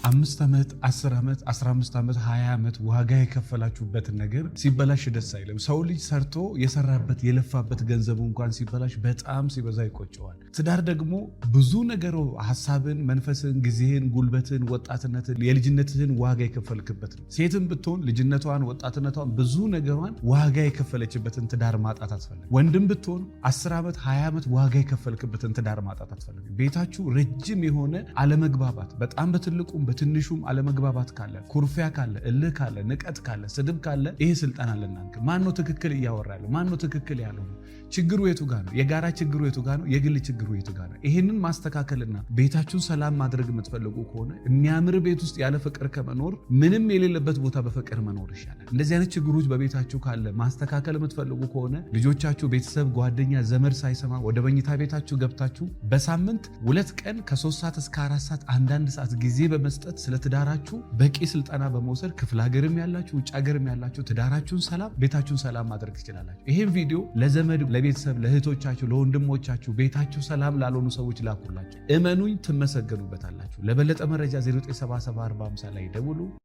5 ዓመት 10 ዓመት 15 ዓመት 20 ዓመት ዋጋ የከፈላችሁበትን ነገር ሲበላሽ ደስ አይልም። ሰው ልጅ ሰርቶ የሰራበት የለፋበት ገንዘቡ እንኳን ሲበላሽ በጣም ሲበዛ ይቆጨዋል። ትዳር ደግሞ ብዙ ነገር ሐሳብን፣ መንፈስን፣ ጊዜህን፣ ጉልበትን፣ ወጣትነትን፣ የልጅነትህን ዋጋ የከፈልክበት ነው። ሴትም ብትሆን ልጅነቷን፣ ወጣትነቷን ብዙ ነገሯን ዋጋ የከፈለችበትን ትዳር ማጣት አትፈልግም። ወንድም ብትሆን 10 ዓመት 20 ዓመት ዋጋ የከፈልክበትን ትዳር ማጣት አትፈልግም። ቤታችሁ ረጅም የሆነ አለመግባባት በጣም በትልቁም በትንሹም አለመግባባት ካለ፣ ኩርፊያ ካለ፣ እልህ ካለ፣ ንቀት ካለ፣ ስድብ ካለ ይሄ ስልጠና ለእናንተ። ማን ነው ትክክል እያወራ ያለው? ማን ነው ትክክል ያለው? ችግሩ የቱ ጋር ነው? የጋራ ችግሩ የቱ ጋር ነው? የግል ችግሩ የቱ ጋር ነው? ይሄንን ማስተካከልና ቤታችሁን ሰላም ማድረግ የምትፈልጉ ከሆነ የሚያምር ቤት ውስጥ ያለ ፍቅር ከመኖር ምንም የሌለበት ቦታ በፍቅር መኖር ይሻላል። እንደዚህ አይነት ችግሮች በቤታችሁ ካለ ማስተካከል የምትፈልጉ ከሆነ ልጆቻችሁ፣ ቤተሰብ፣ ጓደኛ፣ ዘመድ ሳይሰማ ወደ መኝታ ቤታችሁ ገብታችሁ በሳምንት 2 ቀን ከ3 ሰዓት እስከ 4 ሰዓት አንዳንድ ሰዓት ጊዜ በመስጠት ስለ ትዳራችሁ በቂ ስልጠና በመውሰድ ክፍለ ሀገርም ያላችሁ ውጭ ሀገርም ያላችሁ ትዳራችሁን ሰላም፣ ቤታችሁን ሰላም ማድረግ ትችላላችሁ። ይሄን ቪዲዮ ለዘመድ፣ ለቤተሰብ፣ ለእህቶቻችሁ፣ ለወንድሞቻችሁ ቤታችሁ ሰላም ላልሆኑ ሰዎች ላኩላችሁ። እመኑኝ ትመሰገኑበታላችሁ። ለበለጠ መረጃ 09774050 ላይ ደውሉ።